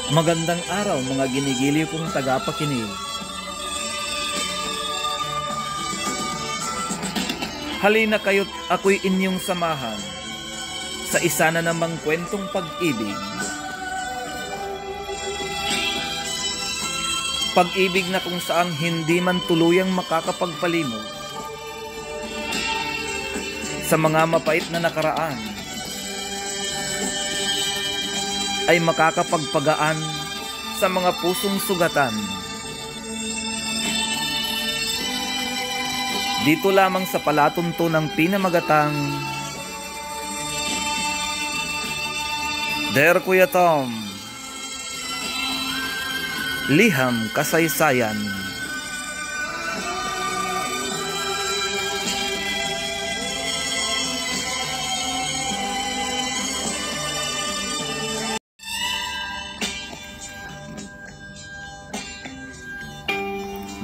Magandang araw mga ginigiliw kong tagapakinig. Halina kayo't ako'y inyong samahan sa isa na namang kwentong pag-ibig. Pag-ibig na kung saang hindi man tuluyang makakapagpalimot sa mga mapait na nakaraan, ay makakapagpagaan sa mga pusong sugatan. Dito lamang sa palatuntunang pinamagatang Der Kuya Tom, Liham Kasaysayan.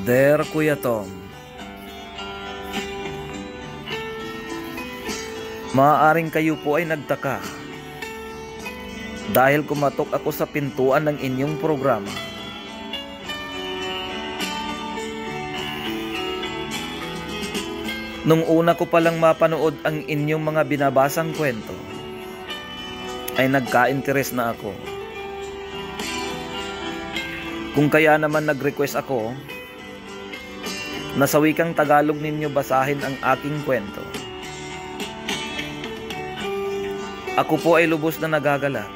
Der Kuya Tom. Maaaring kayo po ay nagtaka dahil kumatok ako sa pintuan ng inyong programa. Nung una ko palang mapanood ang inyong mga binabasang kwento, ay nagka-interes na ako. Kung kaya naman nag-request ako na sa wikang Tagalog ninyo basahin ang aking kwento, ako po ay lubos na nagagalak.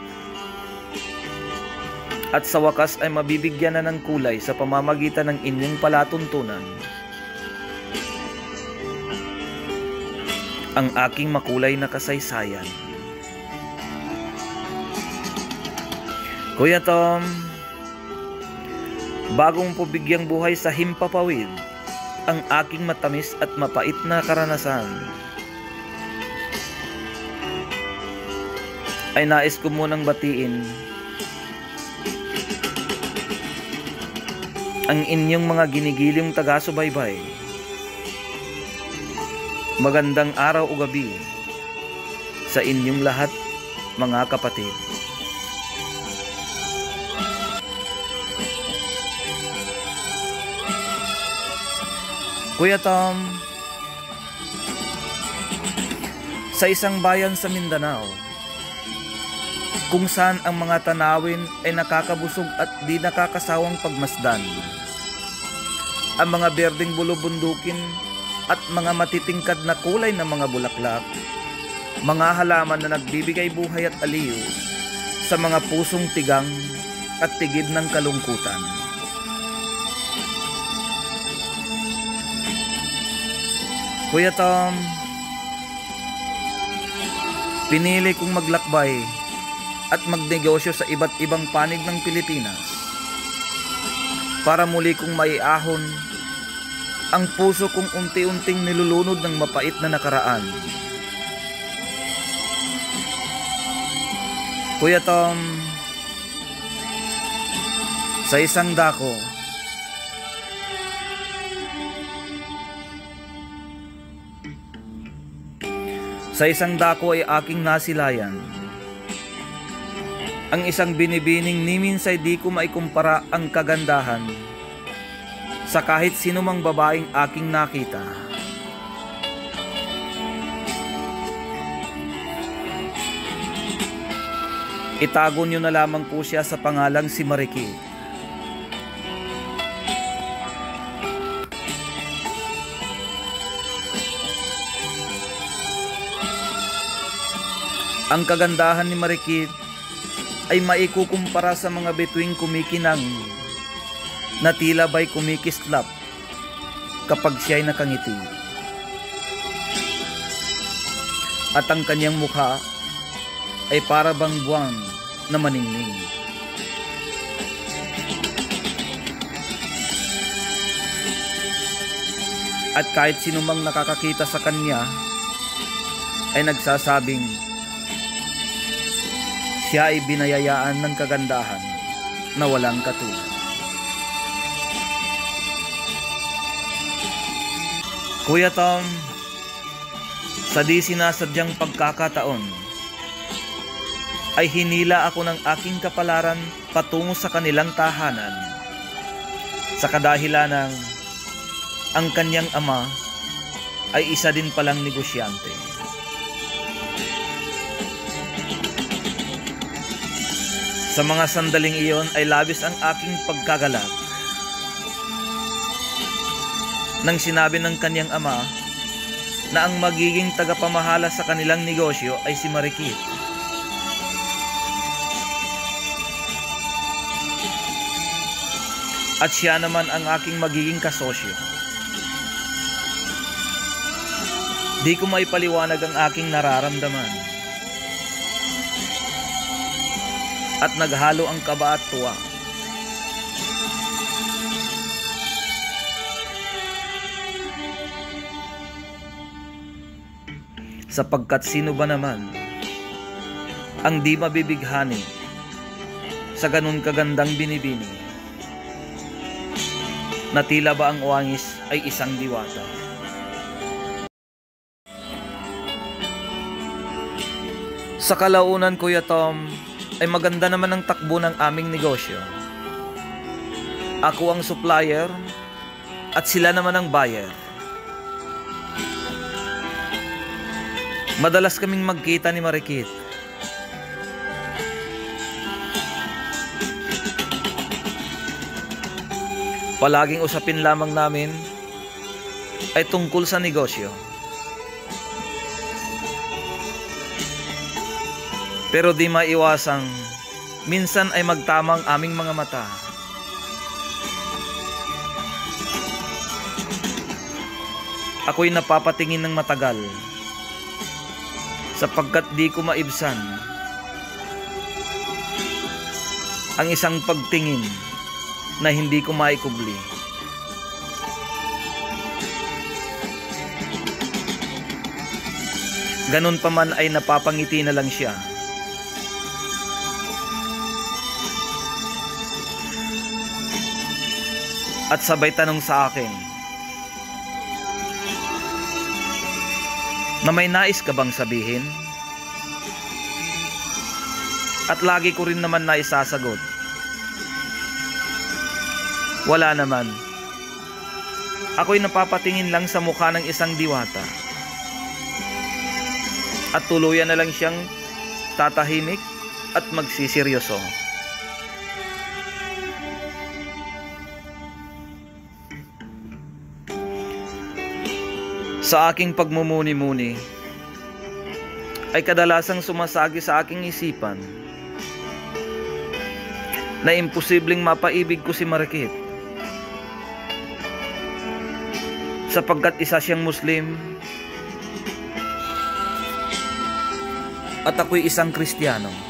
At sa wakas ay mabibigyan na ng kulay sa pamamagitan ng inyong palatuntunan ang aking makulay na kasaysayan. Kuya Tom, bagong po bigyang buhay sa himpapawid ang aking matamis at mapait na karanasan, ay nais ko munang batiin ang inyong mga ginigiling taga-subaybay. Magandang araw o gabi sa inyong lahat, mga kapatid. Kuya Tom, sa isang bayan sa Mindanao, kung saan ang mga tanawin ay nakakabusog at di nakakasawang pagmasdan, ang mga berdeng bulubundukin at mga matitingkad na kulay ng mga bulaklak, mga halaman na nagbibigay buhay at aliw sa mga pusong tigang at tigib ng kalungkutan. Kuya Tom, pinili kong maglakbay at magnegosyo sa iba't ibang panig ng Pilipinas para muli kong maiahon ang puso kong unti-unting nilulunod ng mapait na nakaraan. Kuya Tom, sa isang dako, ay aking nasilayan ang isang binibining ni minsay di ko maikumpara ang kagandahan sa kahit sinumang babaeng aking nakita. Itago niyo na lamang po siya sa pangalang si Marikit. Ang kagandahan ni Marikit ay maikukumpara sa mga bituing kumikinang na tila ba'y kumikislap kapag siya'y nakangiti. At ang kanyang mukha ay para bang buwan na maningning. At kahit sinumang nakakakita sa kanya ay nagsasabing siya ay binayayaan ng kagandahan na walang katulad. Kuya Tom, sa di sinasadyang pagkakataon ay hinila ako ng aking kapalaran patungo sa kanilang tahanan, sa kadahilan ng ang kanyang ama ay isa din palang negosyante. Sa mga sandaling iyon ay labis ang aking pagkagalak nang sinabi ng kanyang ama na ang magiging tagapamahala sa kanilang negosyo ay si Marikit. At siya naman ang aking magiging kasosyo. Di ko maipaliwanag ang aking nararamdaman. At naghalo ang kaba at tuwa. Sapagkat sino ba naman ang di mabibighani sa ganun kagandang binibini na tila ba ang wangis ay isang diwata. Sa kalaunan, Kuya Tom, ay maganda naman ang takbo ng aming negosyo. Ako ang supplier at sila naman ang buyer. Madalas kaming magkita ni Marikit. Palaging usapin lamang namin ay tungkol sa negosyo. Pero di maiwasang minsan ay magtama ang aming mga mata. Ako'y napapatingin ng matagal sapagkat di ko maibsan ang isang pagtingin na hindi ko maikubli. Ganun pa man ay napapangiti na lang siya. At sabay tanong sa akin, na may nais ka bang sabihin? At lagi ko rin naman naisasagot, wala naman. Ako'y napapatingin lang sa mukha ng isang diwata. At tuluyan na lang siyang tatahimik at magsiseryoso. Sa aking pagmumuni-muni ay kadalasang sumasagi sa aking isipan na imposibleng mapaibig ko si Marikit sapagkat isa siyang Muslim at ako'y isang Kristiyano.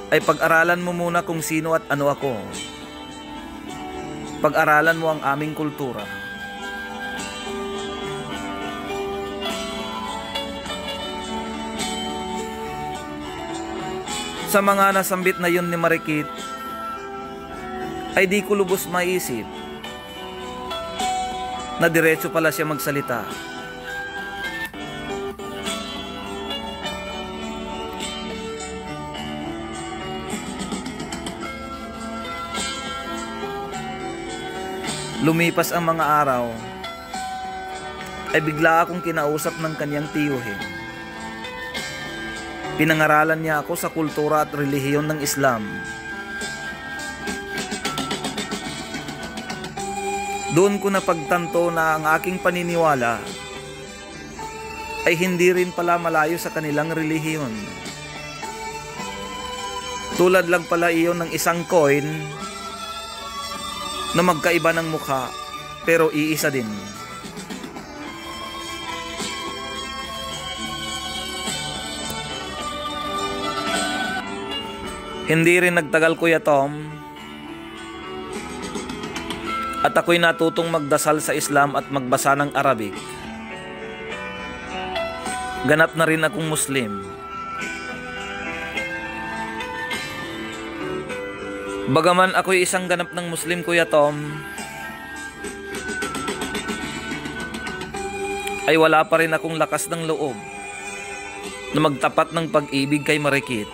ay pag-aralan mo muna kung sino at ano ako. Pag-aralan mo ang aming kultura. Sa mga nasambit na yun ni Marikit, ay di ko lubos maisip na diretso pala siya magsalita. Lumipas ang mga araw, ay bigla akong kinausap ng kanyang tiyuhin. Pinangaralan niya ako sa kultura at relihiyon ng Islam. Doon ko napagtanto na ang aking paniniwala ay hindi rin pala malayo sa kanilang relihiyon. Tulad lang pala iyon ng isang coin na magkaiba ng mukha pero iisa din. Hindi rin nagtagal, Kuya Tom, at ako'y natutong magdasal sa Islam at magbasa ng Arabic. Ganap na rin akong Muslim. Bagaman ako'y isang ganap ng Muslim, Kuya Tom, ay wala pa rin akong lakas ng loob na magtapat ng pag-ibig kay Marikit.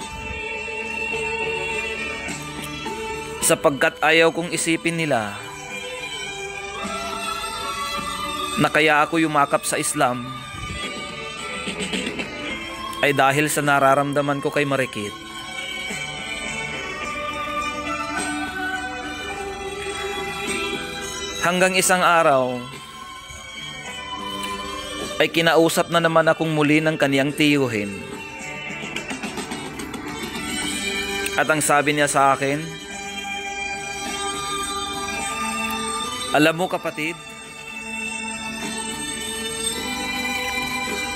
Sapagkat ayaw kong isipin nila na kaya ako yumakap sa Islam ay dahil sa nararamdaman ko kay Marikit. Hanggang isang araw ay kinausap na naman akong muli ng kaniyang tiyuhin. At ang sabi niya sa akin, alam mo kapatid,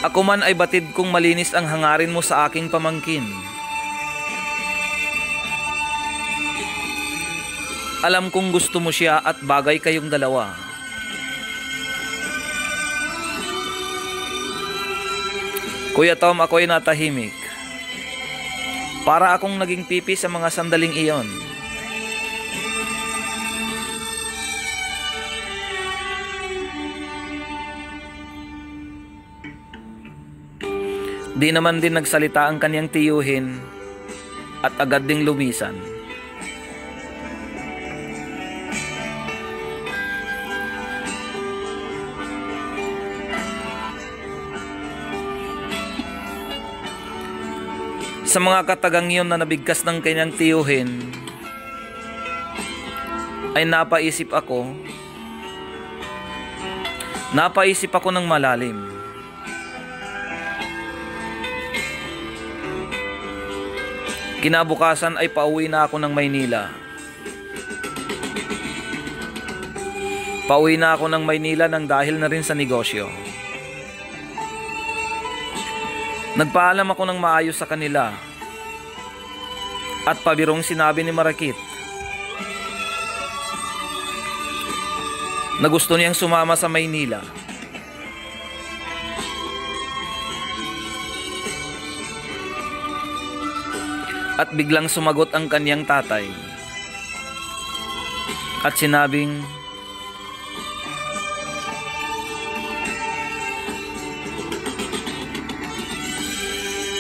ako man ay batid kong malinis ang hangarin mo sa aking pamangkin. Alam kong gusto mo siya at bagay kayong dalawa. Kuya Tom, ako ay natahimik. Para akong naging pipi sa mga sandaling iyon. Di naman din nagsalita ang kanyang tiyuhin at agad ding lumisan. Sa mga katagang iyon na nabigkas ng kanyang tiyuhin, ay napaisip ako ng malalim. Kinabukasan ay pauwi na ako ng Maynila. Pauwi na ako ng Maynila nang dahil na rin sa negosyo. Nagpaalam ako ng maayos sa kanila. At pabirong sinabi ni Marikit na gusto niyang sumama sa Maynila. At biglang sumagot ang kaniyang tatay at sinabing,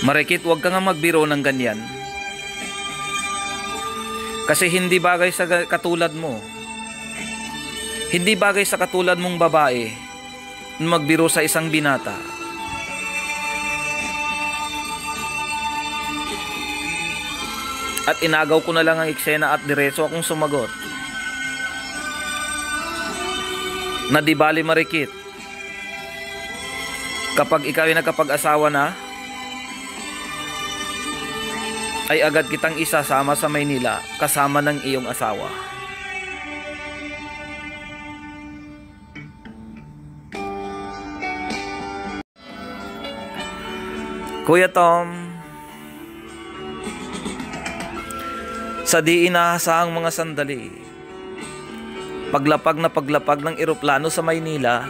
Marikit, huwag ka nga magbiro ng ganyan. Kasi hindi bagay sa katulad mo. Hindi bagay sa katulad mong babae na magbiro sa isang binata. At inagaw ko na lang ang eksena at diretso akong sumagot na di bali Marikit, kapag ikaw ay nagkapag-asawa na, ay agad kitang isasama sa Maynila kasama ng iyong asawa. Kuya Tom, Sa di inaasahang mga sandali, paglapag ng eroplano sa Maynila,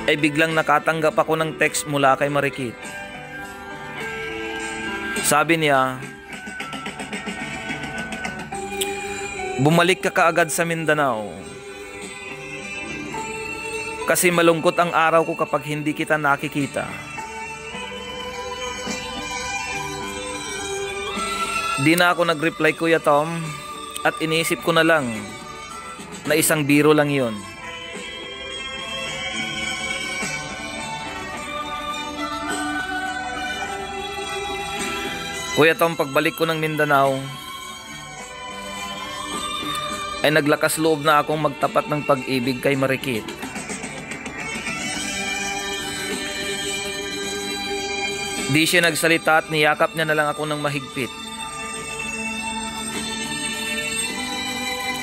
ay biglang nakatanggap ako ng text mula kay Marikit. Sabi niya, bumalik ka kaagad sa Mindanao kasi malungkot ang araw ko kapag hindi kita nakikita. Di na ako nag-reply, Kuya Tom, at iniisip ko na lang na isang biro lang yun. Kuya Tom, pagbalik ko ng Mindanao, ay naglakas loob na akong magtapat ng pag-ibig kay Marikit. Di siya nagsalita at niyakap niya na lang ako ng mahigpit.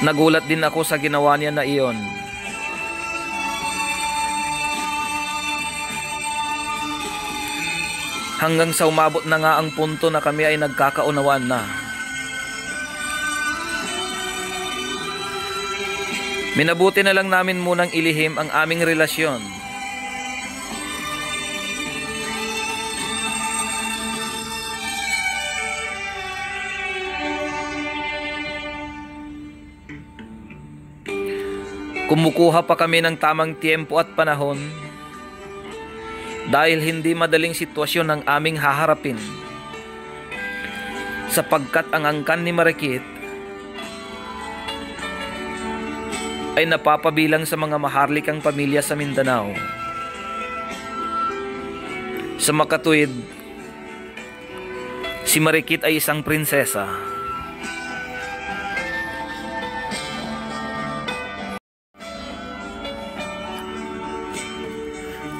Nagulat din ako sa ginawa niya na iyon. Hanggang sa umabot na nga ang punto na kami ay nagkakaunawaan na. Minabuti na lang namin munang ilihim ang aming relasyon. Kumukuha pa kami ng tamang tiempo at panahon dahil hindi madaling sitwasyon ang aming haharapin, sapagkat ang angkan ni Marikit ay napapabilang sa mga maharlikang pamilya sa Mindanao. Sa makatuwid, si Marikit ay isang prinsesa.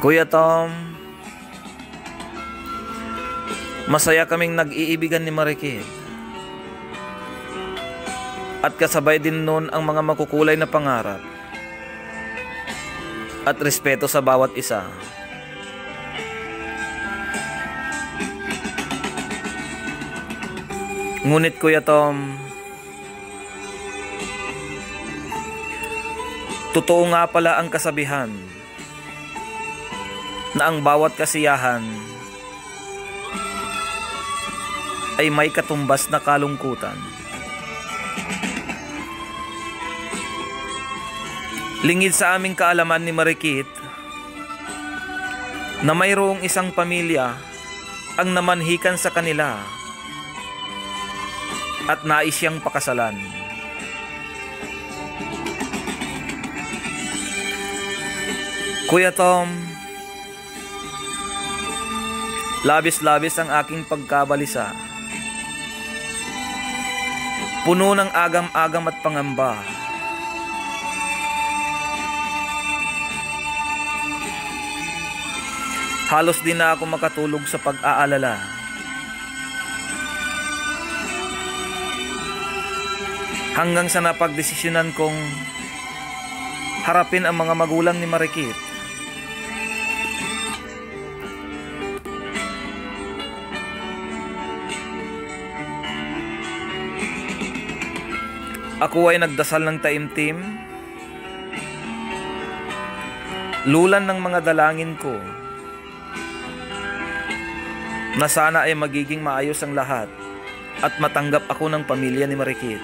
Kuya Tom, masaya kaming nag-iibigan ni Marikit. At kasabay din nun ang mga makukulay na pangarap at respeto sa bawat isa. Ngunit Kuya Tom, totoo nga pala ang kasabihan na ang bawat kasiyahan ay may katumbas na kalungkutan. Lingid sa aming kaalaman ni Marikit na mayroong isang pamilya ang namanhikan sa kanila at nais siyang pakasalan. Kuya Tom, labis-labis ang aking pagkabalisa. Puno ng agam-agam at pangamba. Halos di na ako makatulog sa pag-aalala. Hanggang sa napagdesisyonan kong harapin ang mga magulang ni Marikit. Ako ay nagdasal ng taimtim, lulan ng mga dalangin ko, na sana ay magiging maayos ang lahat at matanggap ako ng pamilya ni Marikit.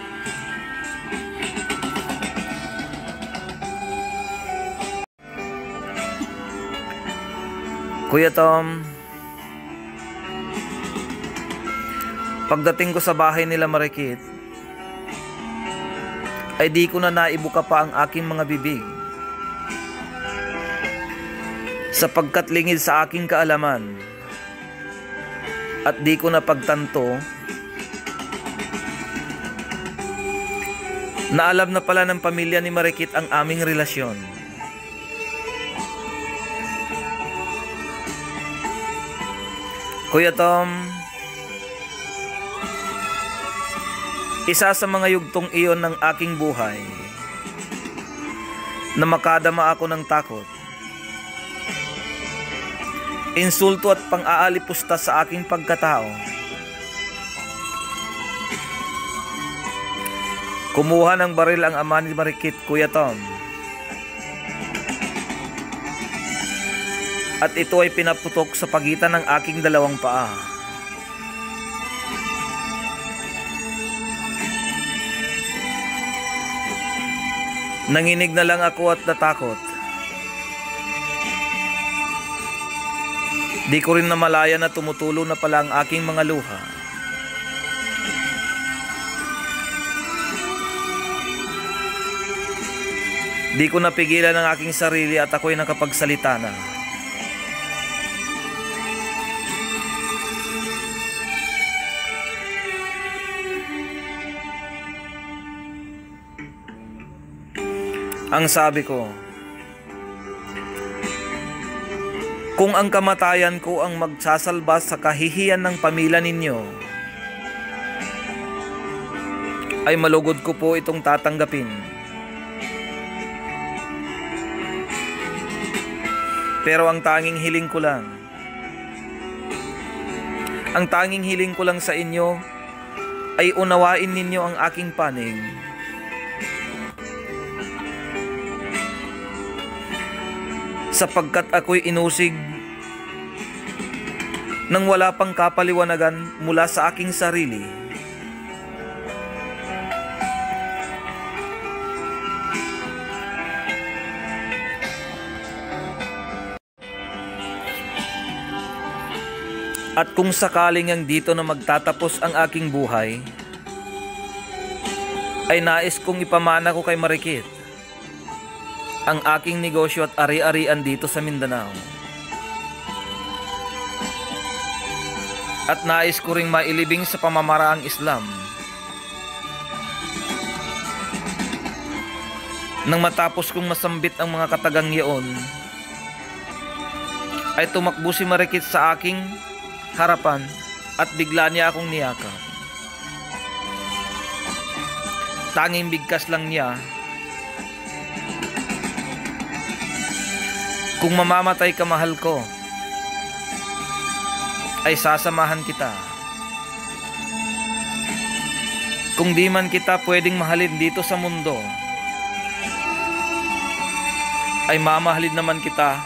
Kuya Tom, pagdating ko sa bahay nila Marikit, ay di ko na naibuka pa ang aking mga bibig, sapagkat lingid sa aking kaalaman at di ko na pagtanto na alam na pala ng pamilya ni Marikit ang aming relasyon. Kuya Tom, isa sa mga yugtong iyon ng aking buhay na makadama ako ng takot, insulto at pang-aalipusta sa aking pagkatao, Kumuha ng baril ang ama ni Marikit, Kuya Tom. At ito ay pinaputok sa pagitan ng aking dalawang paa. Nanginig na lang ako at natakot. Di ko rin namalaya na tumutulo na pala ang aking mga luha. Di ko napigilan ang aking sarili at ako'y nakapagsalita na. Ang sabi ko, kung ang kamatayan ko ang magsasalba sa kahihiyan ng pamilya ninyo, ay malugod ko po itong tatanggapin. Pero ang tanging hiling ko lang sa inyo ay unawain ninyo ang aking panig. Sapagkat ako'y inusig nang wala pang kapaliwanagan mula sa aking sarili. At kung sakaling ang dito na magtatapos ang aking buhay, ay nais kong ipamana ko kay Marikit ang aking negosyo at ari-arian dito sa Mindanao. At nais ko ring mailibing sa pamamaraang Islam. Nang matapos kong masambit ang mga katagang iyon, ay tumakbo si Marikit sa aking harapan at bigla niya akong niyakap. Tanging bigkas lang niya, kung mamamatay ka mahal ko, ay sasamahan kita. Kung di man kita pwedeng mahalin dito sa mundo, ay mamahalin naman kita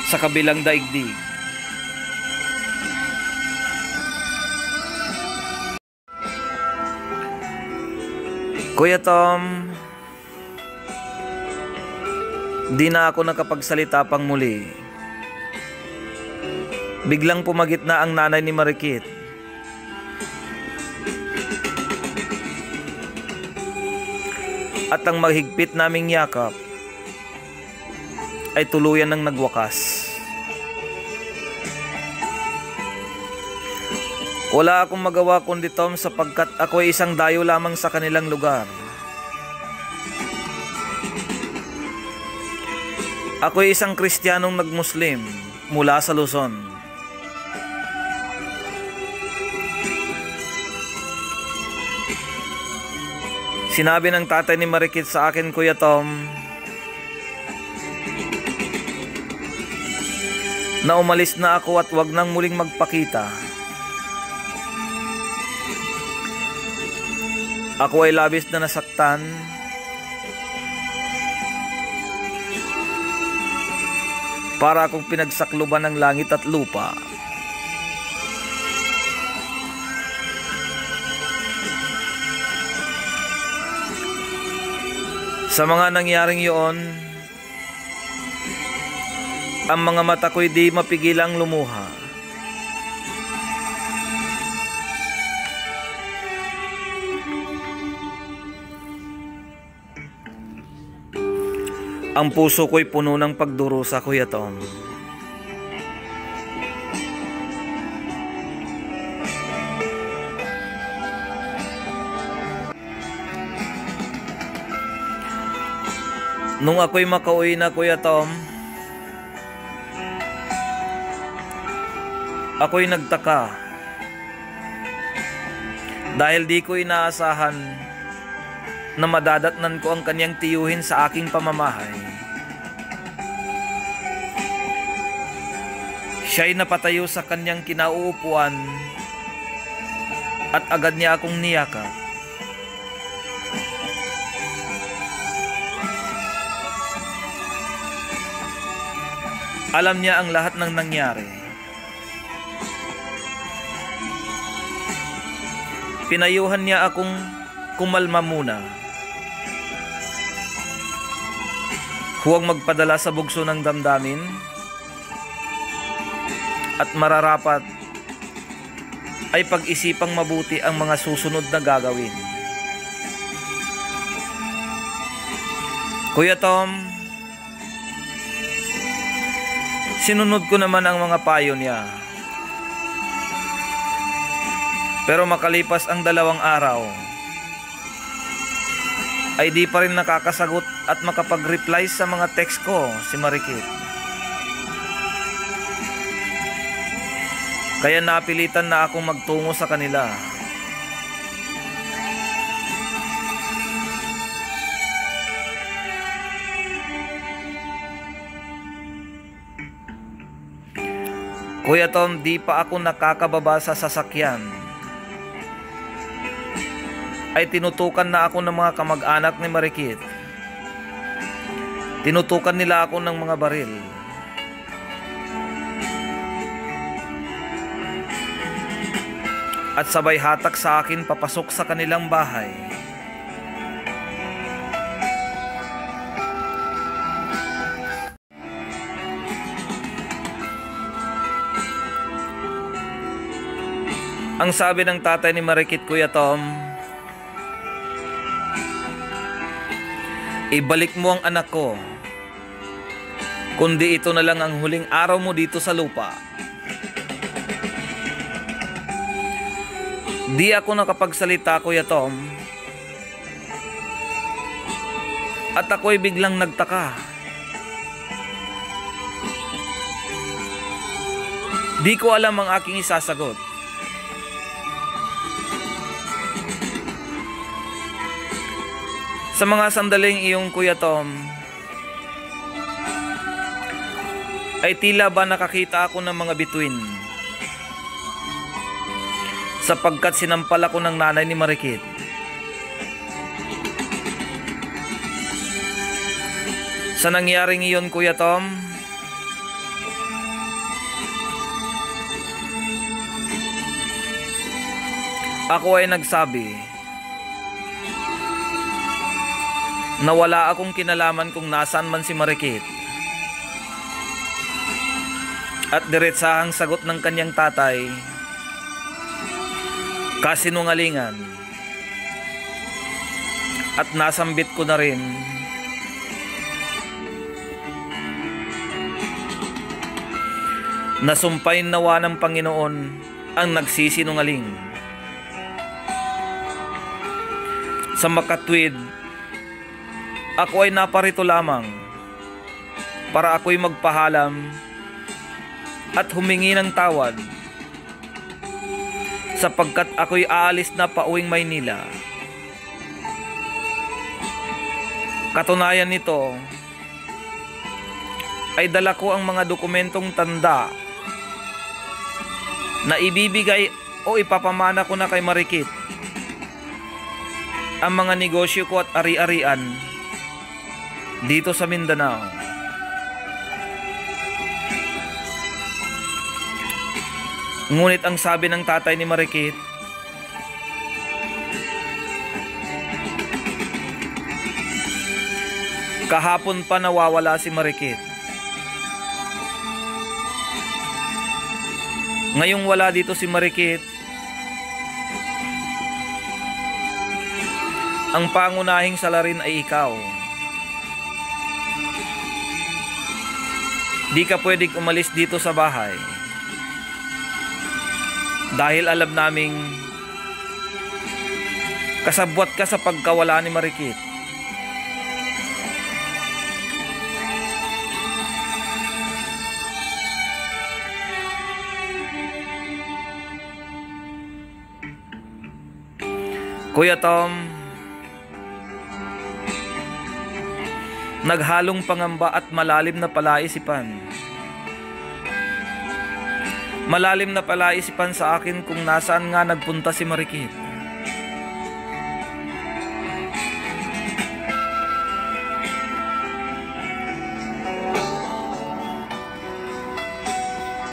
sa kabilang daigdig. Kuya Tom, di na ako nakapagsalita pang muli. Biglang pumagit na ang nanay ni Marikit. At ang mahigpit naming yakap ay tuluyan ng nagwakas. Wala akong magawa kundi Tom sapagkat ako ay isang dayo lamang sa kanilang lugar. Ako ay isang Kristiyanong nagmuslim mula sa Luzon. Sinabi ng tatay ni Marikit sa akin, Kuya Tom, na umalis na ako at wag nang muling magpakita. Ako ay labis na nasaktan para akong pinagsakluban ng langit at lupa. Sa mga nangyaring iyon, ang mga mata ko'y di mapigilang lumuha. Ang puso ko'y puno ng pagdurusa, Kuya Tom. Nung ako'y makauwi na, Kuya Tom, ako'y nagtaka dahil di ko inaasahan na madadatnan ko ang kanyang tiyuhin sa aking pamamahay. Siya'y napatayo sa kanyang kinauupuan at agad niya akong niyakap. Alam niya ang lahat ng nangyari. Pinayuhan niya akong kumalma muna. Huwag magpadala sa bugso ng damdamin at mararapat ay pag-isipang mabuti ang mga susunod na gagawin. Kuya Tom, sinunod ko naman ang mga payo niya. Pero makalipas ang 2 araw, ay di pa rin nakakasagot at makapag-reply sa mga text ko si Marikit. Kaya napilitan na akong magtungo sa kanila. Kuya Tom, di pa ako nakakababa sa sasakyan ay tinutukan na ako ng mga kamag-anak ni Marikit. Tinutukan nila ako ng mga baril. At sabay hatak sa akin papasok sa kanilang bahay. Ang sabi ng tatay ni Marikit, Kuya Tom, ibalik mo ang anak ko, kundi ito na lang ang huling araw mo dito sa lupa. Di ako nakapagsalita, Kuya Tom, at ako'y biglang nagtaka. Di ko alam ang aking isasagot. Sa mga sandaling iyong, Kuya Tom, ay tila ba nakakita ako ng mga bituin, sapagkat sinampal ako ng nanay ni Marikit. Sa nangyaring iyon, Kuya Tom, ako ay nagsabi na wala akong kinalaman kung nasaan man si Marikit. At diretsahang sagot ng kanyang tatay, kasinungalingan. At nasambit ko na rin nasumpain nawa ng Panginoon ang nagsisinungaling. Sa makatwid, ako ay naparito lamang para ako'y magpahalam at humingi ng tawad, sapagkat ako'y aalis na pauwing Maynila. Katunayan nito ay dala ko ang mga dokumentong tanda na ibibigay o ipapamana ko na kay Marikit ang mga negosyo ko at ari-arian dito sa Mindanao. Ngunit ang sabi ng tatay ni Marikit, kahapon pa nawawala si Marikit. Ngayong wala dito si Marikit, ang pangunahing salarin ay ikaw. Di ka pwedeng umalis dito sa bahay dahil alam naming kasabwat ka sa pagkawala ni Marikit. Kuya Tom, naghalong pangamba at malalim na palaisipan Malalim na palaisipan sa akin kung nasaan nga nagpunta si Marikit.